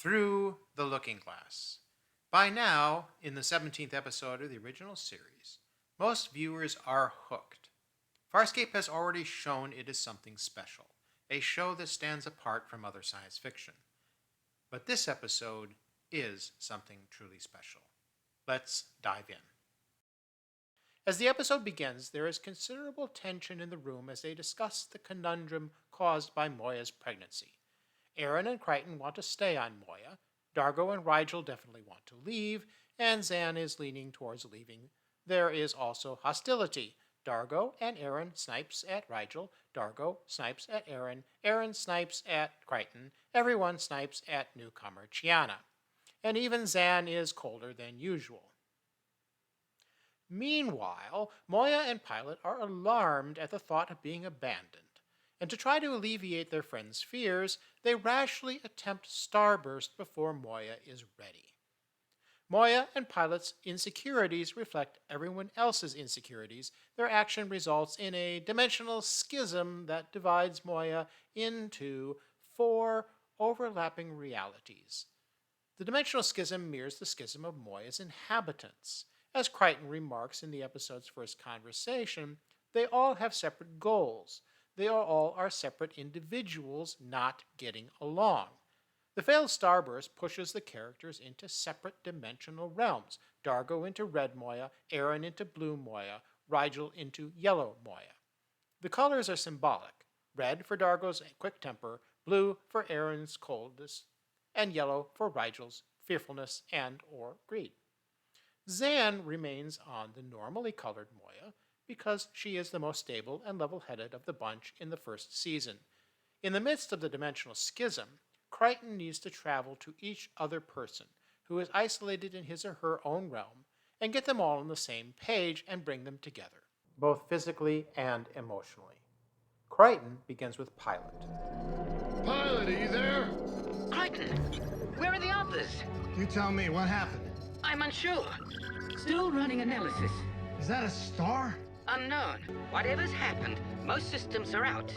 Through the Looking Glass. By now, in the 17th episode of the original series, most viewers are hooked. Farscape has already shown it is something special, a show that stands apart from other science fiction. But this episode is something truly special. Let's dive in. As the episode begins, there is considerable tension in the room as they discuss the conundrum caused by Moya's pregnancy. Aaron and Crichton want to stay on Moya, Dargo and Rigel definitely want to leave, and Zan is leaning towards leaving. There is also hostility. Dargo and Aaron snipes at Rigel, Dargo snipes at Aaron, Aaron snipes at Crichton, everyone snipes at newcomer Chiana. And even Zan is colder than usual. Meanwhile, Moya and Pilot are alarmed at the thought of being abandoned, and to try to alleviate their friends' fears, they rashly attempt starburst before Moya is ready. Moya and Pilot's insecurities reflect everyone else's insecurities. Their action results in a dimensional schism that divides Moya into 4 overlapping realities. The dimensional schism mirrors the schism of Moya's inhabitants. As Crichton remarks in the episode's first conversation, they all have separate goals. They all are separate individuals not getting along. The failed starburst pushes the characters into separate dimensional realms. Dargo into red Moya, Aaron into blue Moya, Rigel into yellow Moya. The colors are symbolic. Red for Dargo's quick temper, blue for Aaron's coldness, and yellow for Rigel's fearfulness and or greed. Zan remains on the normally colored Moya because she is the most stable and level-headed of the bunch in the first season. In the midst of the dimensional schism, Crichton needs to travel to each other person who is isolated in his or her own realm and get them all on the same page and bring them together, both physically and emotionally. Crichton begins with Pilot. Pilot, are you there? Crichton, where are the others? You tell me, what happened? I'm unsure. Still running analysis. Is that a star? Unknown. Whatever's happened, most systems are out.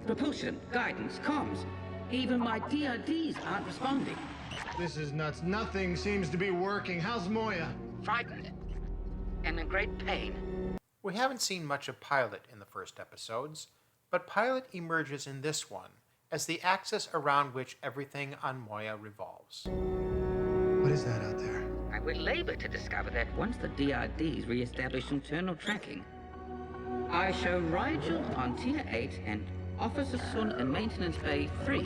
Propulsion, guidance, comms. Even my DRDs aren't responding. This is nuts. Nothing seems to be working. How's Moya? Frightened. And in great pain. We haven't seen much of Pilot in the first episodes, but Pilot emerges in this one as the axis around which everything on Moya revolves. What is that out there? I would labor to discover that once the DRDs re-establish internal tracking. I show Rigel on Tier 8 and Officer Sun in Maintenance Bay 3.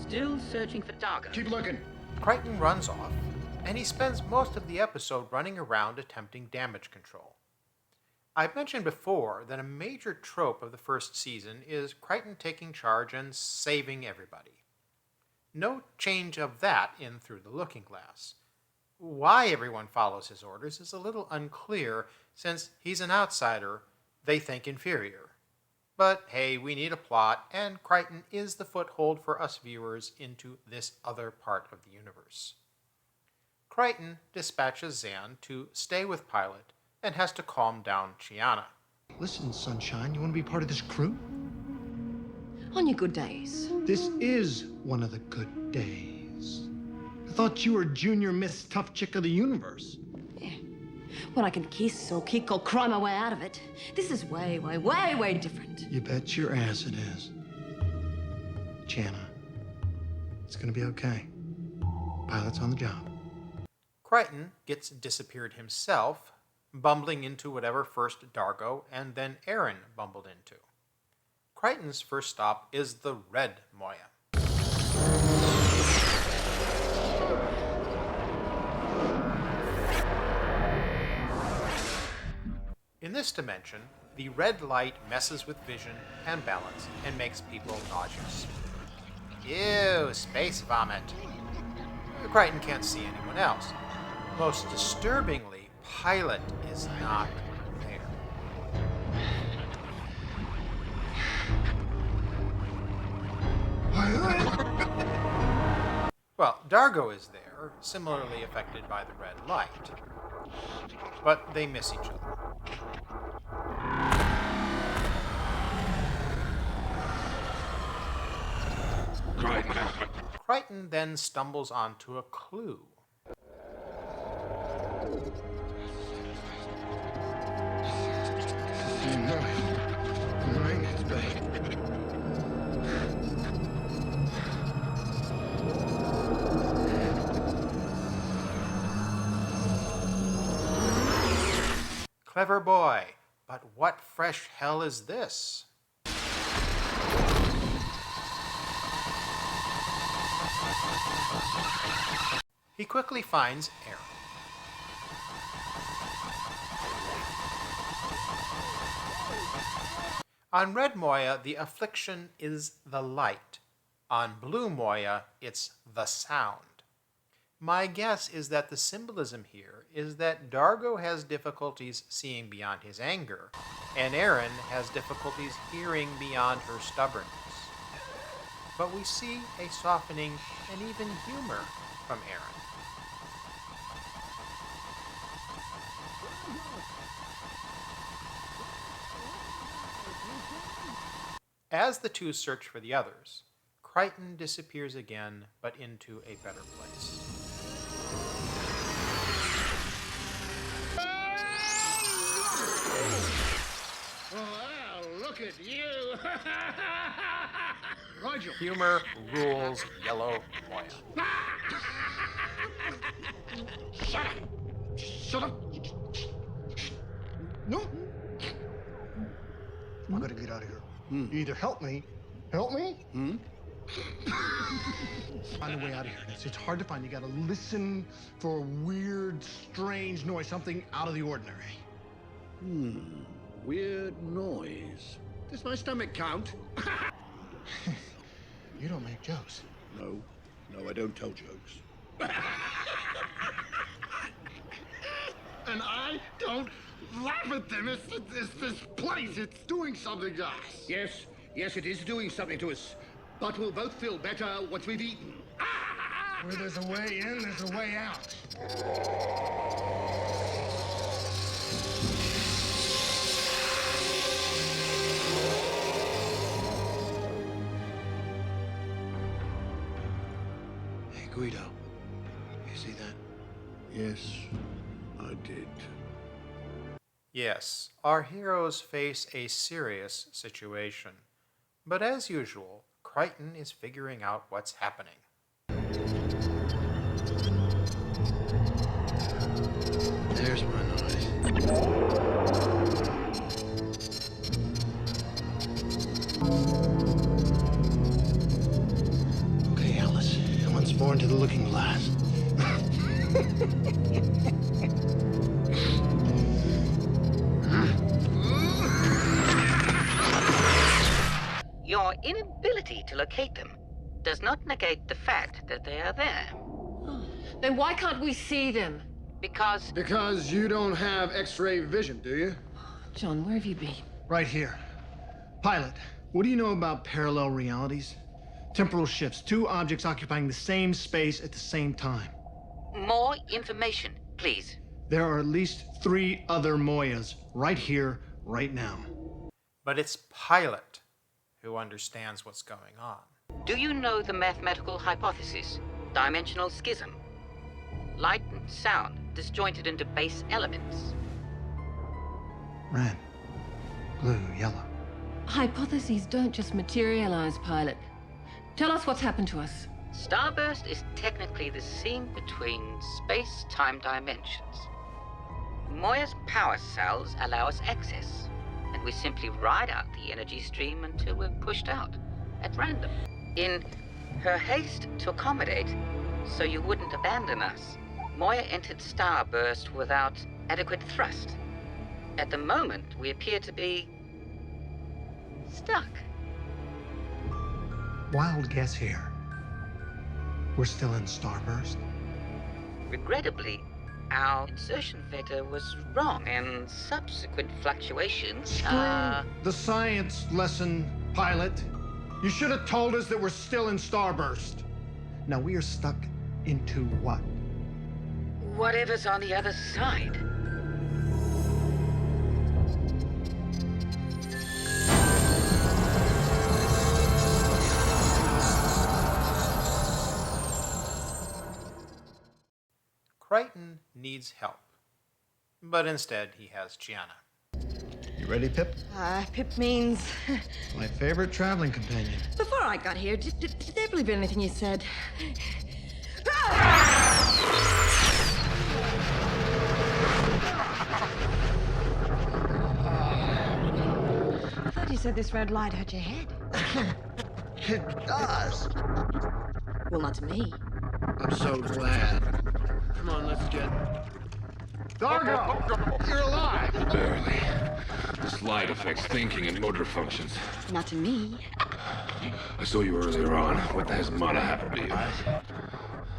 Still searching for Dargo. Keep looking. Crichton runs off, and he spends most of the episode running around attempting damage control. I've mentioned before that a major trope of the first season is Crichton taking charge and saving everybody. No change of that in Through the Looking Glass. Why everyone follows his orders is a little unclear, since he's an outsider they think inferior. But hey, we need a plot, and Crichton is the foothold for us viewers into this other part of the universe. Crichton dispatches Zan to stay with Pilot and has to calm down Chiana. Listen, Sunshine, you want to be part of this crew? On your good days. This is one of the good days. I thought you were Junior Miss Tough Chick of the Universe. Yeah. When I can kiss or kick or cry my way out of it. This is way, way, way, way different. You bet your ass it is. Chiana, it's gonna be okay. Pilot's on the job. Crichton gets disappeared himself, bumbling into whatever first Dargo and then Aaron bumbled into. Crichton's first stop is the red Moya. In this dimension, the red light messes with vision and balance and makes people nauseous. Ew, space vomit. Crichton can't see anyone else. Most disturbingly, Pilot is not there. Well, Dargo is there, similarly affected by the red light. But they miss each other. Crichton then stumbles onto a clue. Clever boy, but what fresh hell is this? He quickly finds Aaron. On Red Moya, the affliction is the light. On Blue Moya, it's the sound. My guess is that the symbolism here is that Dargo has difficulties seeing beyond his anger, and Aaron has difficulties hearing beyond her stubbornness. But we see a softening and even humor from Aaron. As the two search for the others, Crichton disappears again, but into a better place. Well, look at you! Rigel! Humor rules Yellow Moya. Shut up! Shut up! No. I gotta get out of here. You either help me. Find a way out of here. It's hard to find. You gotta listen for a weird, strange noise, something out of the ordinary. Weird noise. Does my stomach count? You don't make jokes. No, I don't tell jokes. And I don't laugh at them. It's this place. It's doing something to us. Yes, it is doing something to us. But we'll both feel better once we've eaten. Where there's a way in, there's a way out. Hey, Guido. You see that? Yes, I did. Yes, our heroes face a serious situation. But as usual, Crichton is figuring out what's happening. There's my noise. Okay, Alice. Once more into the looking glass. Your inability to locate them does not negate the fact that they are there. Then why can't we see them? Because you don't have X-ray vision, do you? John, where have you been? Right here. Pilot, what do you know about parallel realities? Temporal shifts, two objects occupying the same space at the same time. More information, please. There are at least 3 other Moyas right here, right now. But it's Pilot who understands what's going on. Do you know the mathematical hypothesis? Dimensional schism. Light and sound disjointed into base elements. Red, blue, yellow. Hypotheses don't just materialize, Pilot. Tell us what's happened to us. Starburst is technically the seam between space-time dimensions. Moya's power cells allow us access, and we simply ride out the energy stream until we're pushed out, at random. In her haste to accommodate, so you wouldn't abandon us, Moya entered Starburst without adequate thrust. At the moment, we appear to be stuck. Wild guess here. We're still in Starburst? Regrettably, our insertion vector was wrong, and subsequent fluctuations Screw the science lesson, Pilot. You should have told us that we're still in Starburst. Now we are stuck into what? whatever's on the other side. Crichton needs help. But instead, he has Chiana. You ready, Pip? Pip means... My favorite traveling companion. Before I got here, did they believe anything you said? I thought you said this red light hurt your head. It does. Well, not to me. I'm so glad. Come on, let's get... Dargo! You're alive! Barely. This light affects thinking and motor functions. Not to me. I saw you earlier on. What the hell's Mana happened to you?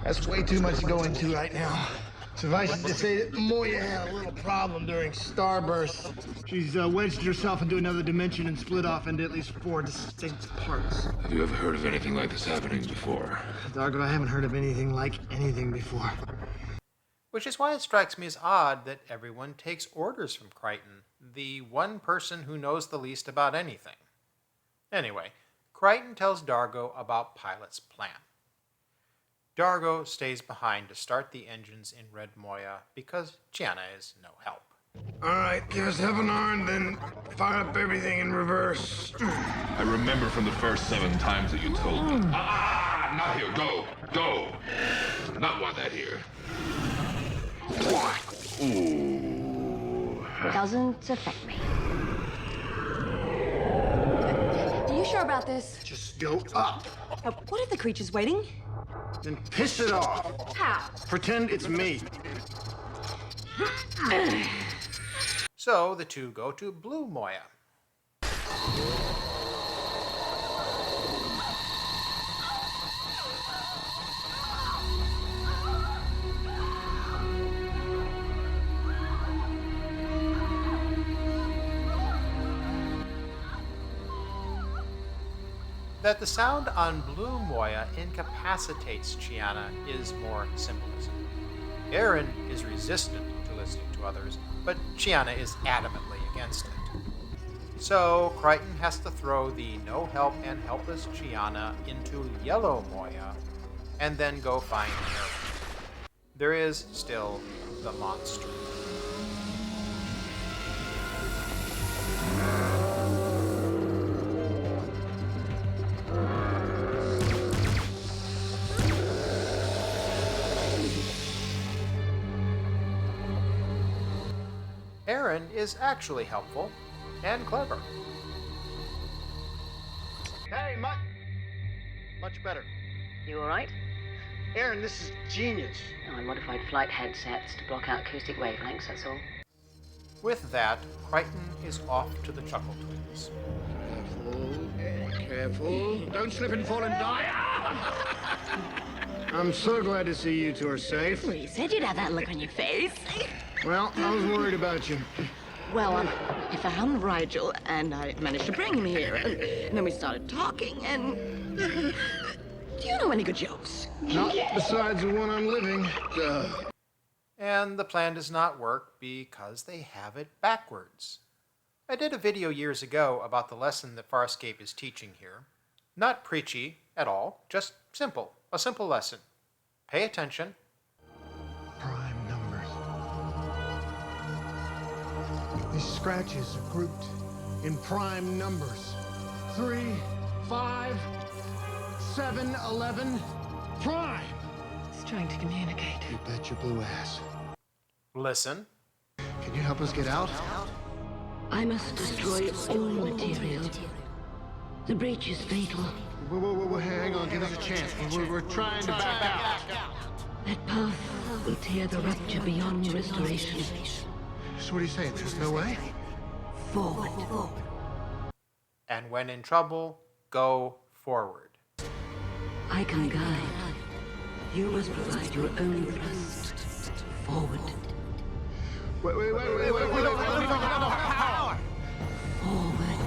That's way too much to go into right now. Suffice it to say that Moya had a little problem during Starburst. She's wedged herself into another dimension and split off into at least 4 distinct parts. Have you ever heard of anything like this happening before? Dargo, I haven't heard of anything like anything before. Which is why it strikes me as odd that everyone takes orders from Crichton, the one person who knows the least about anything. Anyway, Crichton tells Dargo about Pilot's plan. Dargo stays behind to start the engines in Red Moya because Chiana is no help. All right, give us half an hour and then fire up everything in reverse. I remember from the first 7 times that you told me. Not here. Go. Not want that here. Ooh. Doesn't affect me. Are you sure about this? Just go up, What if the creature's waiting? then piss it off. How? Pretend it's me. So the two go to Blue Moya. That the sound on Blue Moya incapacitates Chiana is more symbolism. Aaron is resistant to listening to others, but Chiana is adamantly against it. So Crichton has to throw the no help and helpless Chiana into Yellow Moya, and then go find Aaron. There is still the monster. Aaron is actually helpful and clever. Hey, much better. You all right? Aaron, this is genius. I modified flight headsets to block out acoustic wavelengths, that's all. With that, Crichton is off to the Chuckle Twins. Careful. Don't slip and fall and die. I'm so glad to see you two are safe. Well, you said you'd have that look on your face. Well, I was worried about you. Well, I found Rigel, and I managed to bring him here, and then we started talking, and... Do you know any good jokes? Not besides the one I'm living. And the plan does not work because they have it backwards. I did a video years ago about the lesson that Farscape is teaching here. Not preachy at all, just simple. A simple lesson. Pay attention. Prime numbers. These scratches are grouped in prime numbers. 3, 5, 7, 11. Prime! He's trying to communicate. You bet your blue ass. Listen. Can you help us get out? I must destroy all material. The breach is fatal. Whoa, hang on, give us a chance. We're trying to back out. That path will tear the rupture beyond restoration. So what are you saying? There's no way? Forward. And when in trouble, go forward. I can guide. You must provide your own thrust. Forward. Wait. Forward.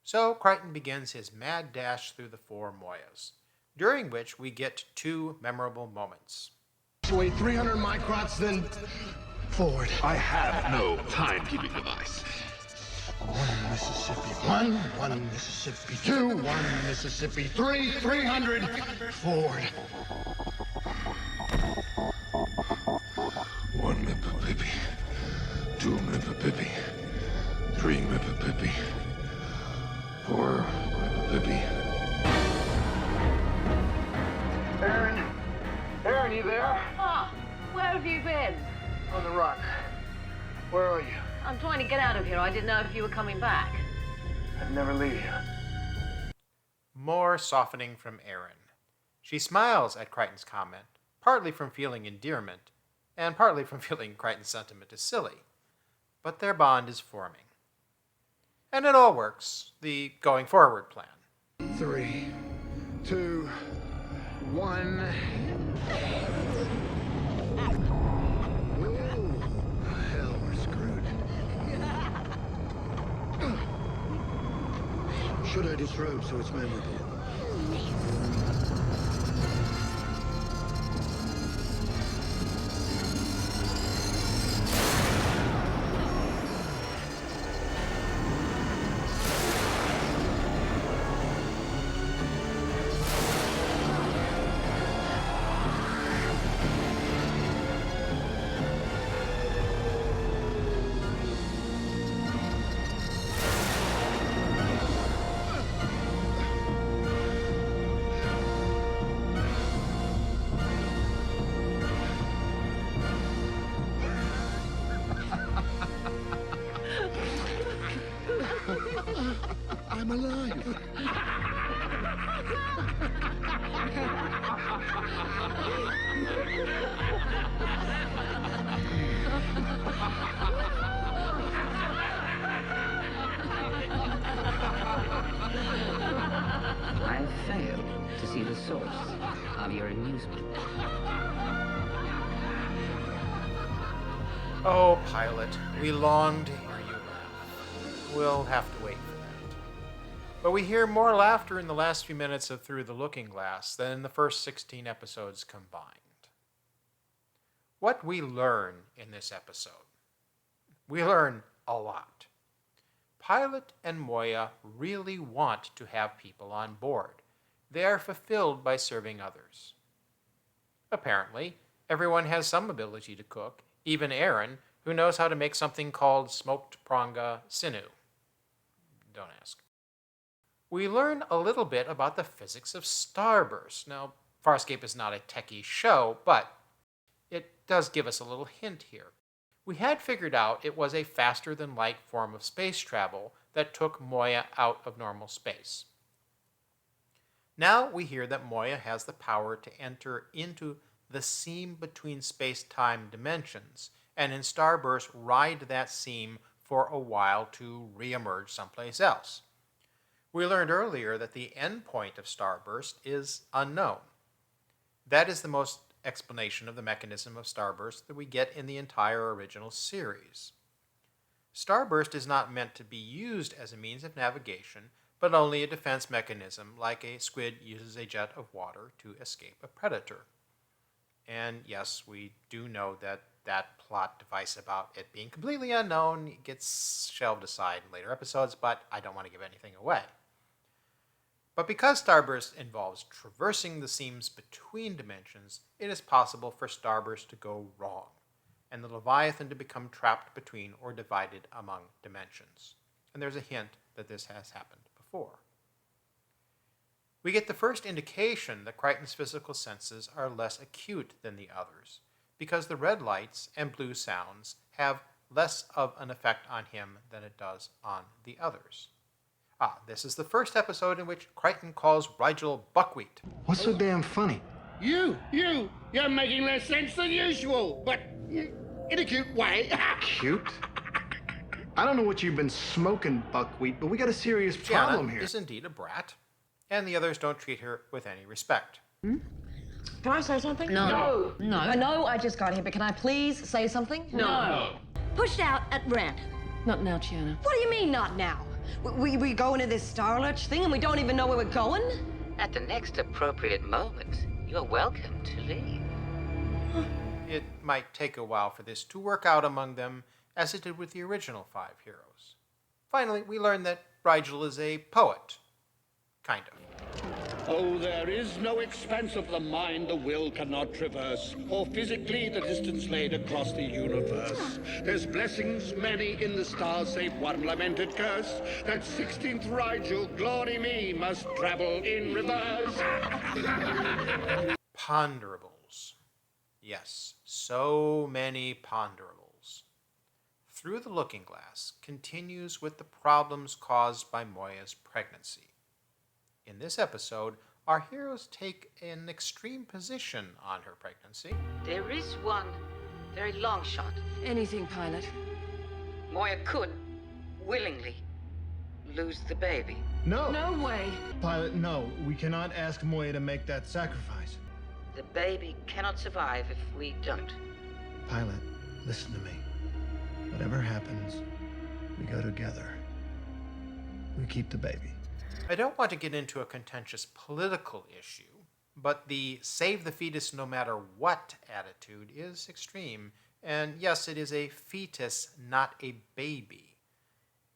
So Crichton begins his mad dash through the 4 Moyas, during which we get 2 memorable moments. Wait, 300 microns, then forward. I have no timekeeping device. 1 Mississippi 1 Mississippi 2, 1 Mississippi 3, 300 forward. been? On the run. Where are you? I'm trying to get out of here. I didn't know if you were coming back. I'd never leave you. More softening from Erin. She smiles at Crichton's comment, partly from feeling endearment, and partly from feeling Crichton's sentiment is silly. But their bond is forming. And it all works, the going forward plan. 3, 2, 1. Hell, we're screwed. Should I disrobe so it's memorable? I'm alive. I failed to see the source of your amusement. Oh, Pilot, we long to hear you laugh. We'll have to wait for that. But we hear more laughter in the last few minutes of Through the Looking Glass than in the first 16 episodes combined. What we learn in this episode. We learn a lot. Pilot and Moya really want to have people on board. They are fulfilled by serving others. Apparently, everyone has some ability to cook, even Erin, who knows how to make something called smoked pronga sinew. Don't ask. We learn a little bit about the physics of starburst. Now, Farscape is not a techie show, but it does give us a little hint here. We had figured out it was a faster-than-light form of space travel that took Moya out of normal space. Now we hear that Moya has the power to enter into the seam between space-time dimensions, and in Starburst ride that seam for a while to re-emerge someplace else. We learned earlier that the end point of Starburst is unknown. That is the most explanation of the mechanism of Starburst that we get in the entire original series. Starburst is not meant to be used as a means of navigation, but only a defense mechanism like a squid uses a jet of water to escape a predator. And yes, we do know that that plot device about it being completely unknown gets shelved aside in later episodes, but I don't want to give anything away. But because Starburst involves traversing the seams between dimensions, it is possible for Starburst to go wrong, and the Leviathan to become trapped between or divided among dimensions. And there's a hint that this has happened before. We get the first indication that Crichton's physical senses are less acute than the others, because the red lights and blue sounds have less of an effect on him than it does on the others. This is the first episode in which Crichton calls Rigel buckwheat. What's so damn funny? You're making less sense than usual, but in a cute way. Cute? I don't know what you've been smoking, buckwheat, but we got a serious problem Gianna here. is indeed a brat, and the others don't treat her with any respect. Can I say something? No. I know I just got here, but can I please say something? No. Pushed out at random. Not now, Gianna. What do you mean, not now? We go into this Star Lurch thing and we don't even know where we're going? At the next appropriate moment, you are welcome to leave. It might take a while for this to work out among them, as it did with the original 5 heroes. Finally, we learn that Rigel is a poet. Kind of. Oh, there is no expanse of the mind the will cannot traverse, or physically the distance laid across the universe. There's blessings many in the stars, save one lamented curse, that 16th Rigel, glory me, must travel in reverse. Ponderables. Yes, so many ponderables. Through the Looking Glass continues with the problems caused by Moya's pregnancy. In this episode, our heroes take an extreme position on her pregnancy. There is one very long shot. Anything, pilot. Moya could, willingly, lose the baby. No! No way. Pilot, no. We cannot ask Moya to make that sacrifice. The baby cannot survive if we don't. Pilot, listen to me. Whatever happens, we go together. We keep the baby. I don't want to get into a contentious political issue, but the save the fetus no matter what attitude is extreme. And yes, it is a fetus, not a baby.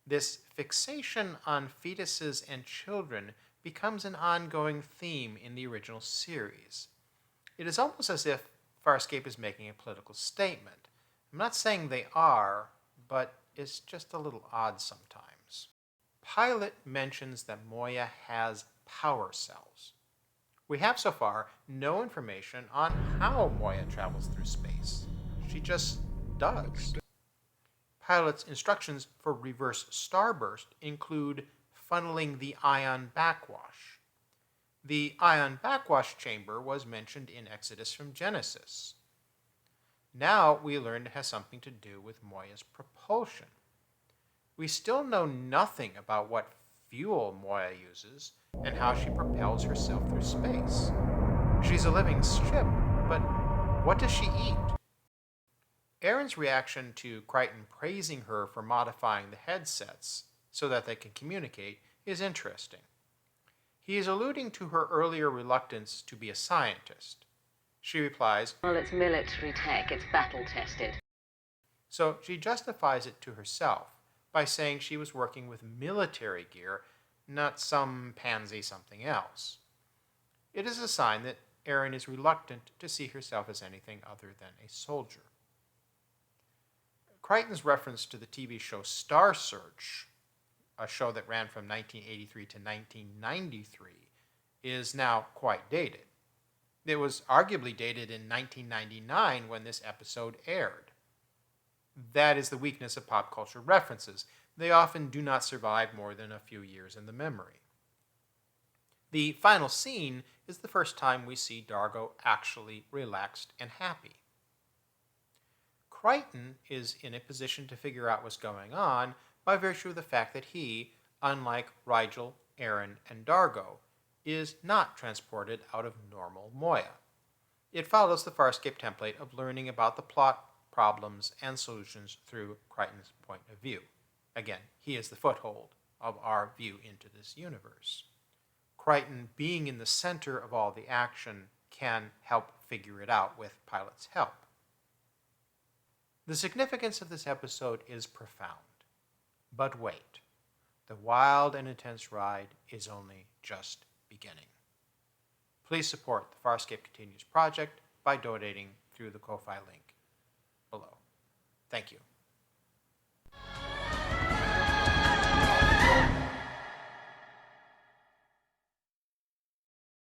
This fixation on fetuses and children becomes an ongoing theme in the original series. It is almost as if Farscape is making a political statement. I'm not saying they are, but it's just a little odd sometimes. Pilot mentions that Moya has power cells. We have so far no information on how Moya travels through space. She just does. Pilot's instructions for reverse starburst include funneling the ion backwash. The ion backwash chamber was mentioned in Exodus from Genesis. Now we learn it has something to do with Moya's propulsion. We still know nothing about what fuel Moya uses and how she propels herself through space. She's a living ship, but what does she eat? Erin's reaction to Crichton praising her for modifying the headsets so that they can communicate is interesting. He is alluding to her earlier reluctance to be a scientist. She replies, Well, it's military tech. It's battle-tested. so she justifies it to herself by saying she was working with military gear, not some pansy something else. It is a sign that Erin is reluctant to see herself as anything other than a soldier. Crichton's reference to the TV show Star Search, a show that ran from 1983 to 1993, is now quite dated. It was arguably dated in 1999 when this episode aired. That is the weakness of pop culture references. They often do not survive more than a few years in the memory. The final scene is the first time we see Dargo actually relaxed and happy. Crichton is in a position to figure out what's going on by virtue of the fact that he, unlike Rigel, Erin, and Dargo, is not transported out of normal Moya. It follows the Farscape template of learning about the plot, problems, and solutions through Crichton's point of view. Again, he is the foothold of our view into this universe. Crichton, being in the center of all the action, can help figure it out with Pilot's help. The significance of this episode is profound. But wait, the wild and intense ride is only just beginning. Please support the Farscape Continues project by donating through the Ko-Fi link below. Thank you.